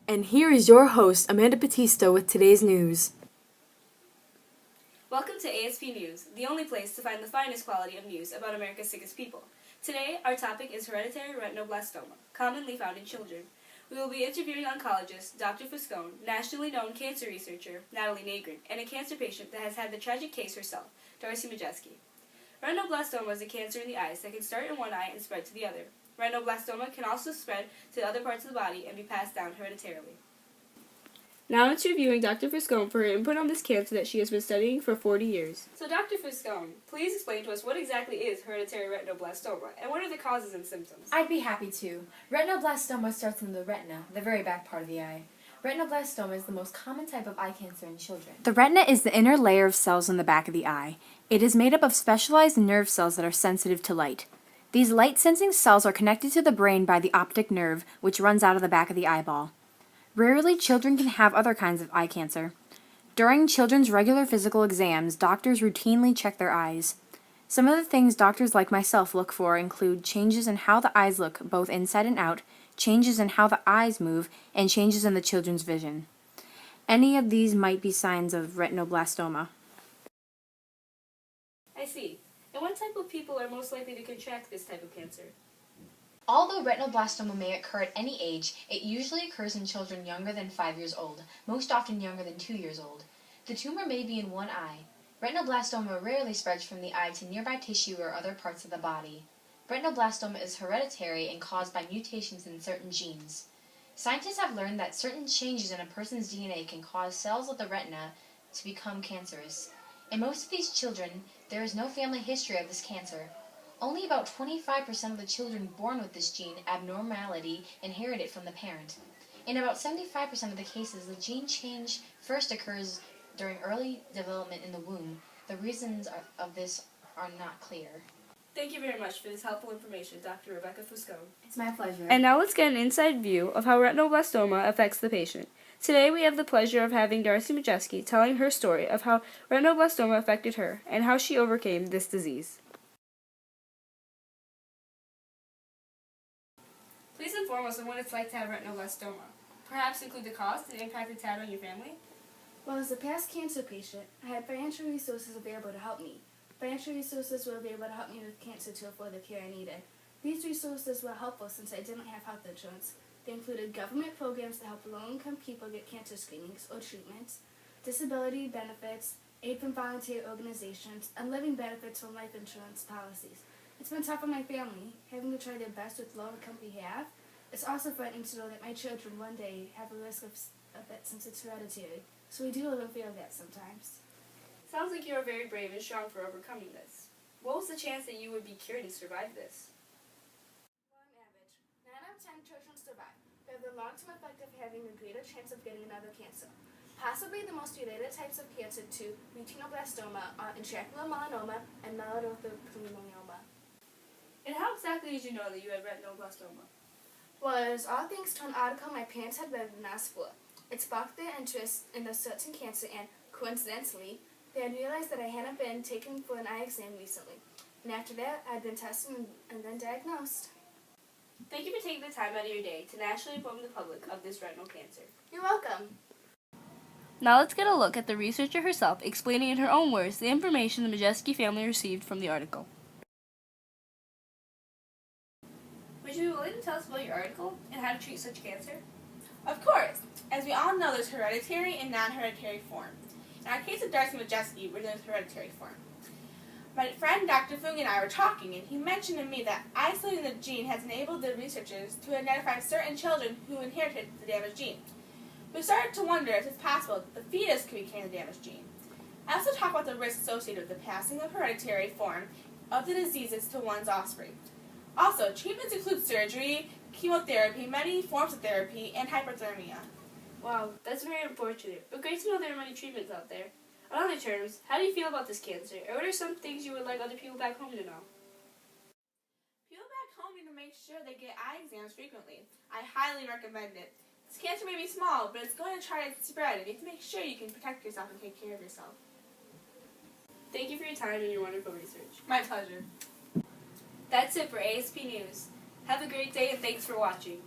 And here is your host, Amanda Batista, with today's news. Welcome to ASP News, the only place to find the finest quality of news about America's sickest people. Today, our topic is hereditary retinoblastoma, commonly found in children. We will be interviewing oncologist Dr. Fuscone, nationally known cancer researcher Natalie Nagrin, and a cancer patient that has had the tragic case herself, Darcy Majeski. Retinoblastoma is a cancer in the eyes that can start in one eye and spread to the other. Retinoblastoma can also spread to other parts of the body and be passed down hereditarily. Now I'm interviewing Dr. Fuscone for her input on this cancer that she has been studying for 40 years. So Dr. Fuscone, please explain to us what exactly is hereditary retinoblastoma and what are the causes and symptoms? I'd be happy to. Retinoblastoma starts in the retina, the very back part of the eye. Retinoblastoma is the most common type of eye cancer in children. The retina is the inner layer of cells in the back of the eye. It is made up of specialized nerve cells that are sensitive to light. These light-sensing cells are connected to the brain by the optic nerve, which runs out of the back of the eyeball. Rarely, children can have other kinds of eye cancer. During children's regular physical exams, doctors routinely check their eyes. Some of the things doctors like myself look for include changes in how the eyes look, both inside and out, changes in how the eyes move, and changes in the children's vision. Any of these might be signs of retinoblastoma. I see. And what type of people are most likely to contract this type of cancer? Although retinoblastoma may occur at any age, it usually occurs in children younger than 5 years old, most often younger than 2 years old. The tumor may be in one eye. Retinoblastoma rarely spreads from the eye to nearby tissue or other parts of the body. Retinoblastoma is hereditary and caused by mutations in certain genes. Scientists have learned that certain changes in a person's DNA can cause cells of the retina to become cancerous. In most of these children, there is no family history of this cancer. Only about 25% of the children born with this gene abnormality inherit it from the parent. In about 75% of the cases, the gene change first occurs during early development in the womb. The reasons of this are not clear. Thank you very much for this helpful information, Dr. Rebecca Fuscone. It's my pleasure. And now let's get an inside view of how retinoblastoma affects the patient. Today we have the pleasure of having Darcy Majeski telling her story of how retinoblastoma affected her and how she overcame this disease. Please inform us on what it's like to have retinoblastoma. Perhaps include the cost and impact it's had on your family. Well, as a past cancer patient, I had financial resources available to help me. Financial resources were available to help me with cancer to afford the care I needed. These resources were helpful since I didn't have health insurance. They included government programs to help low-income people get cancer screenings or treatments, disability benefits, aid from volunteer organizations, and living benefits from life insurance policies. It's been tough on my family, having to try their best with low income we have. It's also frightening to know that my children one day have a risk of it since it's hereditary, so we do live in fear of that sometimes. Sounds like you are very brave and strong for overcoming this. What was the chance that you would be cured and survive this? Well, on average, 9 out of 10 children survive, but have the long-term effect of having a greater chance of getting another cancer. Possibly the most related types of cancer to retinoblastoma are intraocular melanoma and mesothelioma. And how exactly did you know that you had retinoblastoma? Well, it was all thanks to an article my parents had read in NASFOR. It sparked their interest in a certain cancer and, coincidentally, they had realized that I hadn't been taken for an eye exam recently. And after that, I'd been tested and then diagnosed. Thank you for taking the time out of your day to nationally inform the public of this retinal cancer. You're welcome. Now let's get a look at the researcher herself explaining in her own words the information the Majeski family received from the article. Would you be willing to tell us about your article and how to treat such cancer? Of course. As we all know, there's hereditary and non-hereditary form. In our case of Darcy Majeski, we're dealing with hereditary form. My friend Dr. Fung and I were talking, and he mentioned to me that isolating the gene has enabled the researchers to identify certain children who inherited the damaged gene. We started to wonder if it's possible that the fetus could be carrying the damaged gene. I also talk about the risks associated with the passing of hereditary form of the diseases to one's offspring. Also, treatments include surgery, chemotherapy, many forms of therapy, and hyperthermia. Wow, that's very unfortunate, but great to know there are many treatments out there. On other terms, how do you feel about this cancer, or what are some things you would like other people back home to know? People back home need to make sure they get eye exams frequently. I highly recommend it. This cancer may be small, but it's going to try to spread, and you have to make sure you can protect yourself and take care of yourself. Thank you for your time and your wonderful research. My pleasure. That's it for ASP News. Have a great day and thanks for watching.